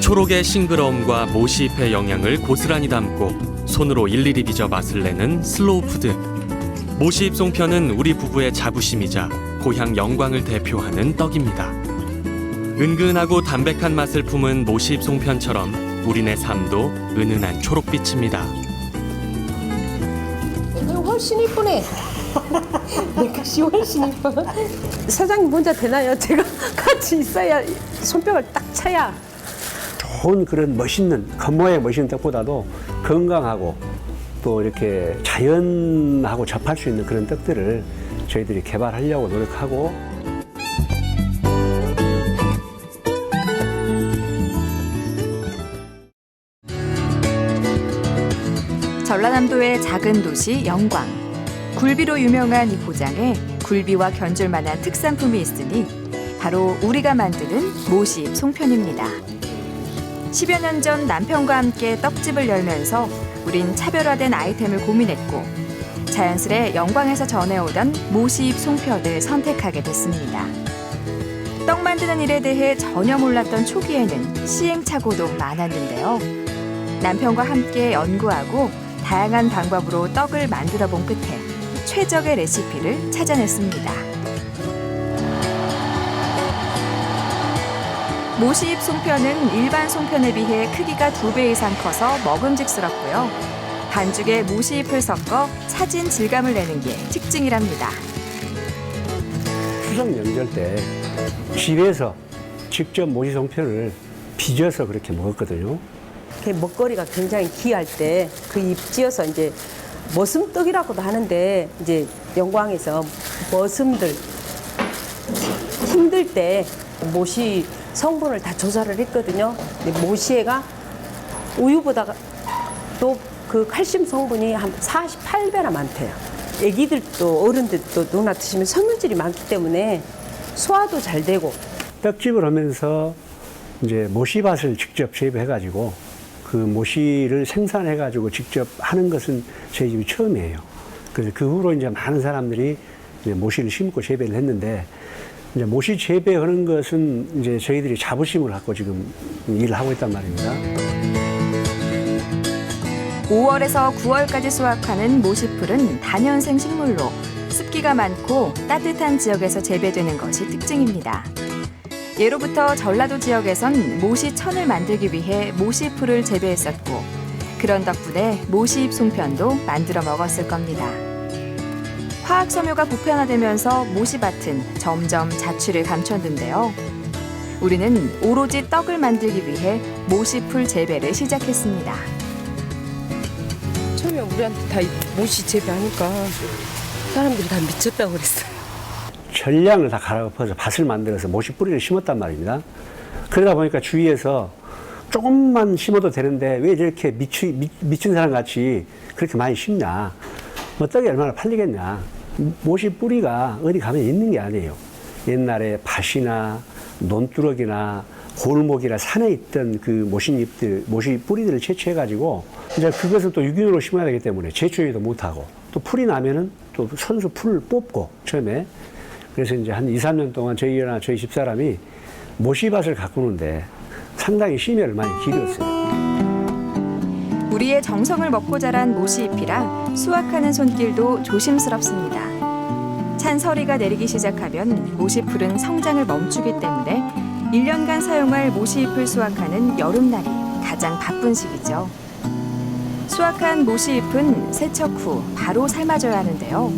초록의 싱그러움과 모시잎의 영양을 고스란히 담고 손으로 일일이 빚어 맛을 내는 슬로우 푸드. 모시잎 송편은 우리 부부의 자부심이자 고향 영광을 대표하는 떡입니다. 은근하고 담백한 맛을 품은 모시잎 송편처럼 우리네 삶도 은은한 초록빛입니다. 이거 훨씬 이쁘네. 내 것이 훨씬 이뻐. 사장님 혼자 되나요? 제가 같이 있어야 손뼉을 딱 쳐야. 좋은 그런 멋있는 겉모양의 멋있는 떡보다도 건강하고 또 이렇게 자연하고 접할 수 있는 그런 떡들을 저희들이 개발하려고 노력하고. 전라남도의 작은 도시 영광. 굴비로 유명한 이 고장에 굴비와 견줄 만한 특산품이 있으니 바로 우리가 만드는 모시잎 송편입니다. 10여 년 전 남편과 함께 떡집을 열면서 우린 차별화된 아이템을 고민했고 자연스레 영광에서 전해오던 모시잎 송편을 선택하게 됐습니다. 떡 만드는 일에 대해 전혀 몰랐던 초기에는 시행착오도 많았는데요. 남편과 함께 연구하고 다양한 방법으로 떡을 만들어 본 끝에 최적의 레시피를 찾아냈습니다. 모시잎 송편은 일반 송편에 비해 크기가 2배 이상 커서 먹음직스럽고요. 반죽에 모시잎을 섞어 차진 질감을 내는 게 특징이랍니다. 추석 명절 때 집에서 직접 모시 송편을 빚어서 그렇게 먹었거든요. 먹거리가 굉장히 귀할 때 그 잎지어서 이제 머슴떡이라고도 하는데 이제 영광에서 머슴들 힘들 때 모시 성분을 다 조사를 했거든요. 근데 모시애가 우유보다 또 그 칼슘 성분이 한 48배나 많대요. 애기들도 어른들도 누나 드시면 섬유질이 많기 때문에 소화도 잘 되고. 떡집을 하면서 이제 모시밭을 직접 재배해가지고 그 모시를 생산해가지고 직접 하는 것은 저희 집이 처음이에요. 그래서 그 후로 이제 많은 사람들이 이제 모시를 심고 재배를 했는데 이제 모시 재배하는 것은 이제 저희들이 자부심을 갖고 지금 일을 하고 있단 말입니다. 5월에서 9월까지 수확하는 모시풀은 다년생 식물로 습기가 많고 따뜻한 지역에서 재배되는 것이 특징입니다. 예로부터 전라도 지역에선 모시천을 만들기 위해 모시풀을 재배했었고 그런 덕분에 모시잎 송편도 만들어 먹었을 겁니다. 화학 섬유가 보편화되면서 모시밭은 점점 자취를 감췄는데요. 우리는 오로지 떡을 만들기 위해 모시풀 재배를 시작했습니다. 처음에 우리한테 다 모시 재배하니까 사람들이 다 미쳤다고 그랬어요. 전량을 다 갈아엎어서 밭을 만들어서 모시 뿌리를 심었단 말입니다. 그러다 보니까 주위에서 조금만 심어도 되는데 왜 저렇게 미친 사람 같이 그렇게 많이 심냐. 뭐 떡이 얼마나 팔리겠냐. 모시 뿌리가 어디 가면 있는 게 아니에요. 옛날에 밭이나 논두럭이나 골목이나 산에 있던 그 모시잎들, 모시 뿌리들을 채취해가지고 이제 그것을 또 유기농으로 심어야 되기 때문에 재초용도 못하고 또 풀이 나면은 또 선수 풀을 뽑고 처음에 그래서 이제 한 2, 3년 동안 저희나 저희 집사람이 모시밭을 가꾸는데 상당히 심혈을 많이 기울였어요. 우리의 정성을 먹고 자란 모시잎이라 수확하는 손길도 조심스럽습니다. 찬 서리가 내리기 시작하면 모시풀은 성장을 멈추기 때문에 1년간 사용할 모시잎을 수확하는 여름날이 가장 바쁜 시기죠. 수확한 모시잎은 세척 후 바로 삶아줘야 하는데요.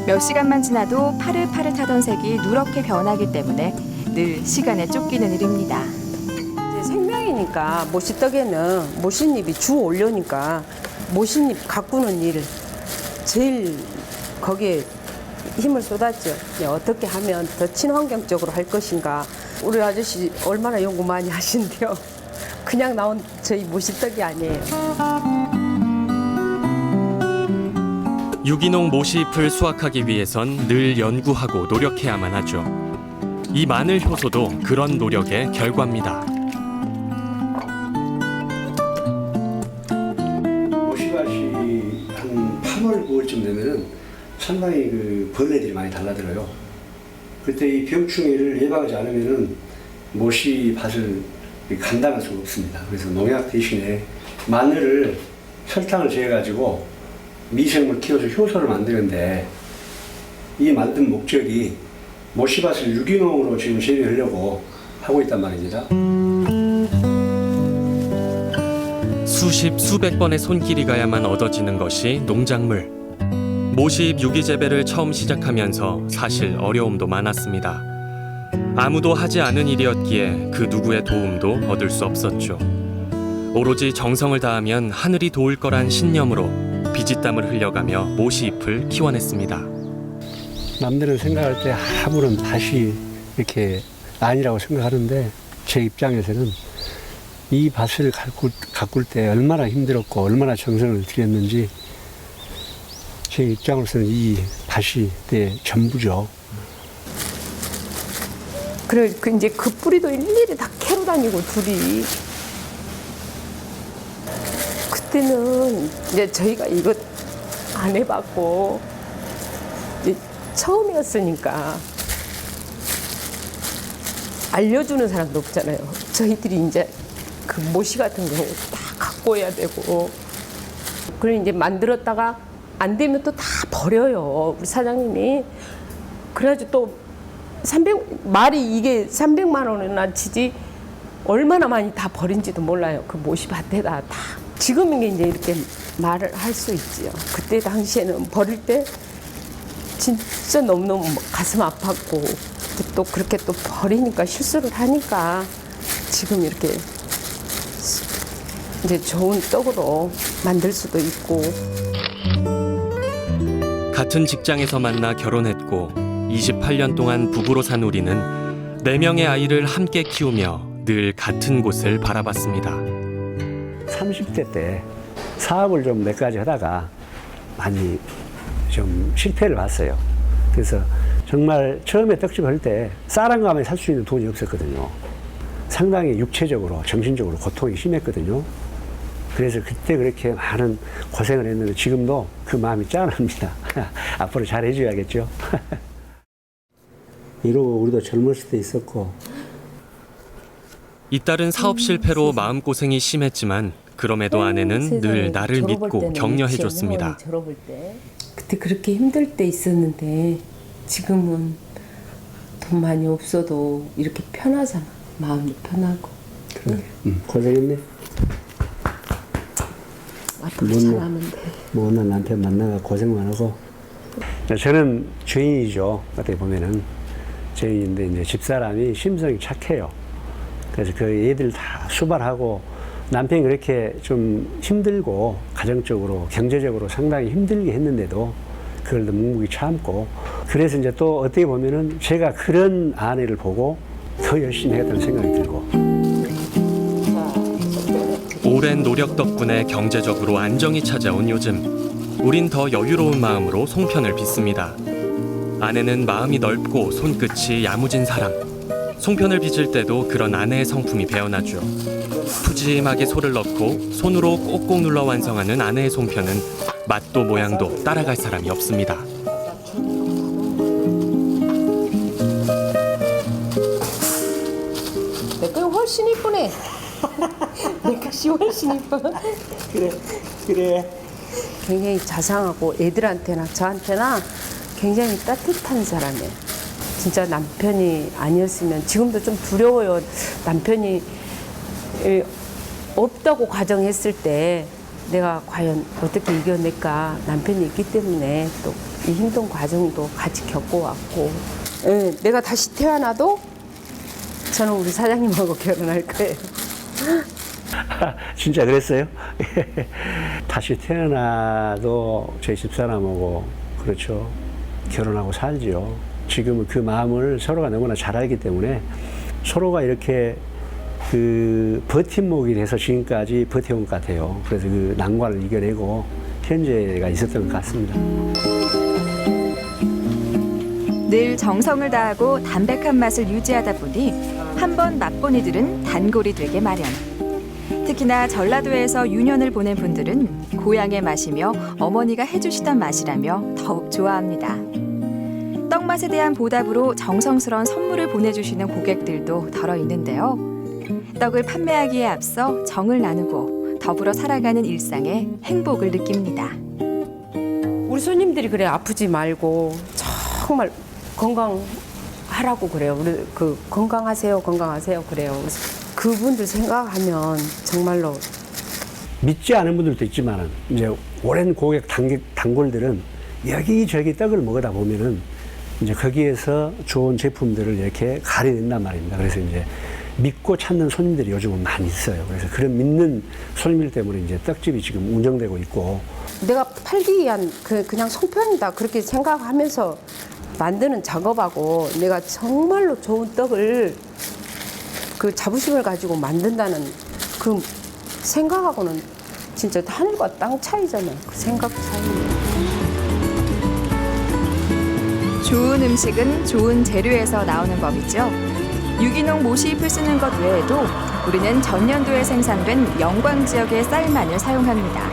몇 시간만 지나도 파릇파릇하던 색이 누렇게 변하기 때문에 늘 시간에 쫓기는 일입니다. 이제 생명이니까 모시떡에는 모시잎이 주 원료니까 모시잎 가꾸는 일 제일 거기에 힘을 쏟았죠. 어떻게 하면 더 친환경적으로 할 것인가. 우리 아저씨 얼마나 연구 많이 하신대요. 그냥 나온 저희 모시떡이 아니에요. 유기농 모시잎을 수확하기 위해선 늘 연구하고 노력해야만 하죠. 이 마늘 효소도 그런 노력의 결과입니다. 모시밭이 한 8월, 9월쯤 되면은 상당히 그 벌레들이 많이 달라들어요. 그때 이 병충해를 예방하지 않으면은 모시밭을 감당할 수가 없습니다. 그래서 농약 대신에 마늘을 설탕을 재가지고 미생물 키워서 효소를 만드는데 이 만든 목적이 모씨밭을 유기농으로 지금 재배하려고 하고 있단 말입니다. 수십 수백 번의 손길이 가야만 얻어지는 것이 농작물. 모시잎 유기 재배를 처음 시작하면서 사실 어려움도 많았습니다. 아무도 하지 않은 일이었기에 그 누구의 도움도 얻을 수 없었죠. 오로지 정성을 다하면 하늘이 도울 거란 신념으로 비지땀을 흘려가며 모시잎을 키워냈습니다. 남들은 생각할 때 아무런 밭이 이렇게 아니라고 생각하는데 제 입장에서는 이 밭을 가꿀 때 얼마나 힘들었고 얼마나 정성을 들였는지 제 입장으로서는 이 밭이 내 전부죠. 그래, 이제 그 뿌리도 일일이 다 캐러 다니고 둘이. 그때는 이제 저희가 이거 안 해봤고 이제 처음이었으니까 알려주는 사람도 없잖아요. 저희들이 이제 그 모시 같은 거 다 갖고 와야 되고. 그래 이제 만들었다가 안 되면 또 다 버려요. 우리 사장님이. 그래가지고 또 말이 이게 300만 원이나 치지 얼마나 많이 다 버린지도 몰라요. 그 모시밭에다 다. 지금은 이제 이렇게 말을 할 수 있지요. 그때 당시에는 버릴 때 진짜 너무너무 가슴 아팠고 또 그렇게 또 버리니까 실수를 하니까 지금 이렇게 이제 좋은 떡으로 만들 수도 있고. 같은 직장에서 만나 결혼했고 28년 동안 부부로 산 우리는 4명의 아이를 함께 키우며 늘 같은 곳을 바라봤습니다. 30대 때 사업을 좀 몇 가지 하다가 많이 좀 실패를 봤어요. 그래서 정말 처음에 떡집 할 때 쌀 한 가마에 살 수 있는 돈이 없었거든요. 상당히 육체적으로 정신적으로 고통이 심했거든요. 그래서 그때 그렇게 많은 고생을 했는데 지금도 그 마음이 짠합니다. 앞으로 잘 해줘야겠죠. 이러고 우리도 젊었을 때 있었고. 잇따른 사업 실패로 마음고생이 심했지만 그럼에도 아내는 늘 나를 믿고 격려해줬습니다. 졸업할 때 그때 그렇게 힘들 때 있었는데 지금은 돈 많이 없어도 이렇게 편하잖아. 마음도 편하고. 그래. 고생했네. 앞으로 잘하면 돼. 못난 남편 만나가 고생만 하고. 저는 죄인이죠. 어떻게 보면은 죄인인데 이제 집사람이 심성이 착해요. 그래서 그 애들 다 수발하고 남편이 그렇게 좀 힘들고 가정적으로 경제적으로 상당히 힘들게 했는데도 그걸 묵묵히 참고. 그래서 이제 또 어떻게 보면은 제가 그런 아내를 보고 더 열심히 하겠다는 생각이 들고. 오랜 노력 덕분에 경제적으로 안정이 찾아온 요즘 우린 더 여유로운 마음으로 송편을 빚습니다. 아내는 마음이 넓고 손끝이 야무진 사람. 송편을 빚을 때도 그런 아내의 성품이 배어나죠. 푸짐하게 소를 넣고 손으로 꼭꼭 눌러 완성하는 아내의 송편은 맛도 모양도 따라갈 사람이 없습니다. 내 거 훨씬 이쁘네. 내 것이 훨씬 이뻐. 그래. 굉장히 자상하고 애들한테나 저한테나 굉장히 따뜻한 사람이에요. 진짜 남편이 아니었으면 지금도 좀 두려워요. 남편이 없다고 가정했을 때 내가 과연 어떻게 이겨낼까. 남편이 있기 때문에 또 이 힘든 과정도 같이 겪어왔고. 내가 다시 태어나도 저는 우리 사장님하고 결혼할 거예요. 진짜 그랬어요? 다시 태어나도 제 집사람하고 그렇죠. 결혼하고 살죠. 지금은 그 마음을 서로가 너무나 잘 알기 때문에 서로가 이렇게 그 버팀목이 돼서 지금까지 버텨온 것 같아요. 그래서 그 난관을 이겨내고 현재가 있었던 것 같습니다. 늘 정성을 다하고 담백한 맛을 유지하다 보니 한번 맛본 이들은 단골이 되게 마련. 특히나 전라도에서 유년을 보낸 분들은 고향의 맛이며 어머니가 해주시던 맛이라며 더욱 좋아합니다. 떡맛에 대한 보답으로 정성스러운 선물을 보내주시는 고객들도 덜어 있는데요. 떡을 판매하기에 앞서 정을 나누고 더불어 살아가는 일상에 행복을 느낍니다. 우리 손님들이 그래 아프지 말고 정말 건강하라고 그래요. 우리 그 건강하세요 그래요. 그래서 그분들 생각하면 정말로 믿지 않은 분들도 있지만은 이제 오랜 고객 단골들은 여기저기 떡을 먹다 보면은 이제 거기에서 좋은 제품들을 이렇게 가려낸단 말입니다. 그래서 이제 믿고 찾는 손님들이 요즘은 많이 있어요. 그래서 그런 믿는 손님들 때문에 이제 떡집이 지금 운영되고 있고, 내가 팔기 위한 그냥 송편이다 그렇게 생각하면서 만드는 작업하고 내가 정말로 좋은 떡을 그 자부심을 가지고 만든다는 그 생각하고는 진짜 하늘과 땅 차이잖아요. 그 생각 차이. 좋은 음식은 좋은 재료에서 나오는 법이죠. 유기농 모시잎을 쓰는 것 외에도 우리는 전년도에 생산된 영광 지역의 쌀만을 사용합니다.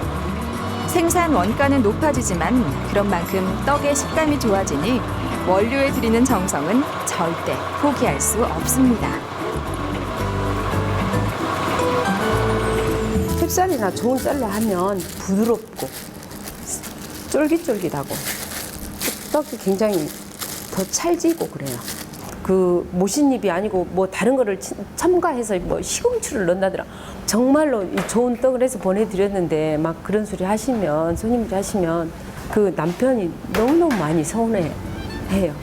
생산 원가는 높아지지만 그런 만큼 떡의 식감이 좋아지니 원료에 들이는 정성은 절대 포기할 수 없습니다. 캡쌀이나 좋은 쌀로 하면 부드럽고 쫄깃쫄깃하고 떡이 굉장히 더 찰지고 그래요. 그 모신잎이 아니고 뭐 다른 거를 첨가해서 뭐 시금치를 넣는다더라. 정말로 이 좋은 떡을 해서 보내드렸는데 막 그런 소리 하시면 손님들이 하시면 그 남편이 너무너무 많이 서운해해요.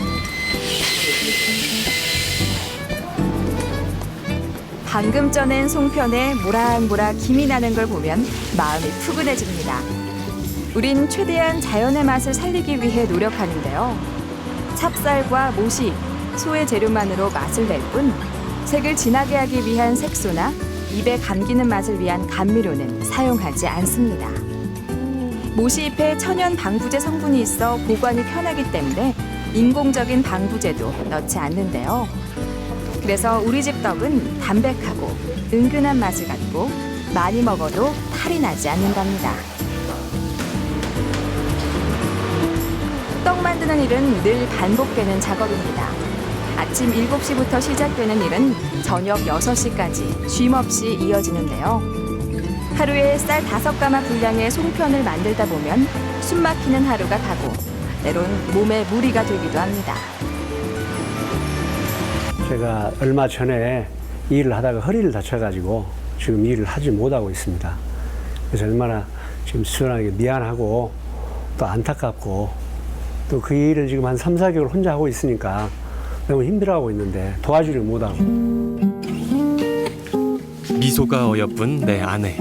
방금 쪄낸 송편에 모락모락 김이 나는 걸 보면 마음이 푸근해집니다. 우린 최대한 자연의 맛을 살리기 위해 노력하는데요. 찹쌀과 모시, 소의 재료만으로 맛을 낼 뿐 색을 진하게 하기 위한 색소나 입에 감기는 맛을 위한 감미료는 사용하지 않습니다. 모시잎에 천연 방부제 성분이 있어 보관이 편하기 때문에 인공적인 방부제도 넣지 않는데요. 그래서 우리 집 떡은 담백하고 은근한 맛을 갖고 많이 먹어도 탈이 나지 않는답니다. 떡 만드는 일은 늘 반복되는 작업입니다. 아침 7시부터 시작되는 일은 저녁 6시까지 쉼없이 이어지는데요. 하루에 쌀 5가마 분량의 송편을 만들다 보면 숨 막히는 하루가 가고 때론 몸에 무리가 되기도 합니다. 제가 얼마 전에 이 일을 하다가 허리를 다쳐가지고 지금 이 일을 하지 못하고 있습니다. 그래서 얼마나 지금 수연하게 미안하고 또 안타깝고 또 그 일을 지금 한 3, 4개월 혼자 하고 있으니까 너무 힘들어하고 있는데 도와주를 못하고. 미소가 어여쁜 내 아내.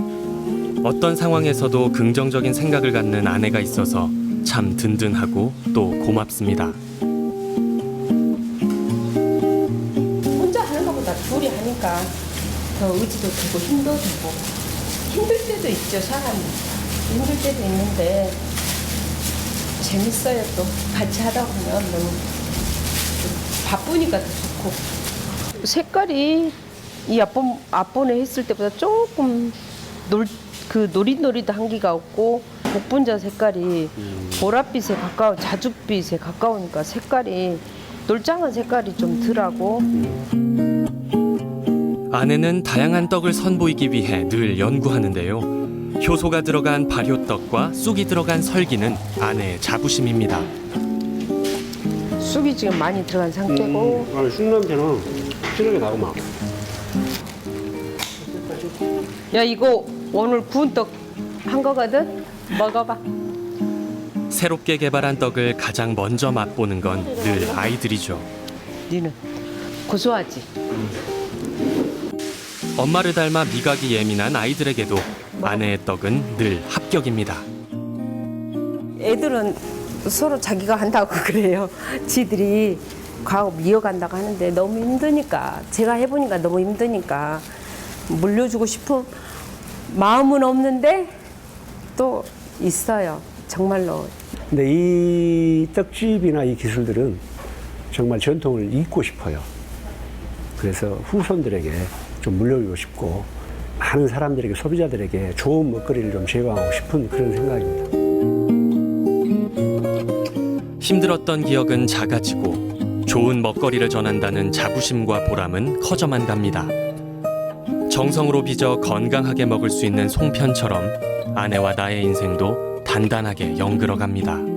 어떤 상황에서도 긍정적인 생각을 갖는 아내가 있어서 참 든든하고 또 고맙습니다. 혼자 하는 것보다 둘이 하니까 더 의지도 되고 힘도 되고 힘들 때도 있죠. 사람이 힘들 때도 있는데 재밌어요. 또 같이 하다 보면 너무 바쁘니까 더 좋고 색깔이 이 앞번에 했을 때보다 조금 노릿노릿한 기가 없고 복분자 색깔이 보랏빛에 가까운 자줏빛에 가까우니까 색깔이 놀짱한 색깔이 좀 덜하고. 아내는 다양한 떡을 선보이기 위해 늘 연구하는데요. 효소가 들어간 발효떡과 쑥이 들어간 설기는 아내의 자부심입니다. 쑥이 지금 많이 들어간 상태고. 쑥 냄새는 진하게 나구만. 야, 이거 오늘 구운 떡 한 거거든? 먹어봐. 새롭게 개발한 떡을 가장 먼저 맛보는 건 늘 아이들이죠. 니는 고소하지? 엄마를 닮아 미각이 예민한 아이들에게도 아내의 떡은 늘 합격입니다. 애들은 서로 자기가 한다고 그래요. 지들이 과업 이어간다고 하는데 너무 힘드니까, 제가 해보니까 너무 힘드니까 물려주고 싶은 마음은 없는데 또 있어요. 정말로. 근데 이 떡집이나 이 기술들은 정말 전통을 잇고 싶어요. 그래서 후손들에게 좀 물려주고 싶고 많은 사람들에게, 소비자들에게 좋은 먹거리를 좀 제공하고 싶은 그런 생각입니다. 힘들었던 기억은 작아지고 좋은 먹거리를 전한다는 자부심과 보람은 커져만 갑니다. 정성으로 빚어 건강하게 먹을 수 있는 송편처럼 아내와 나의 인생도 단단하게 연결어갑니다.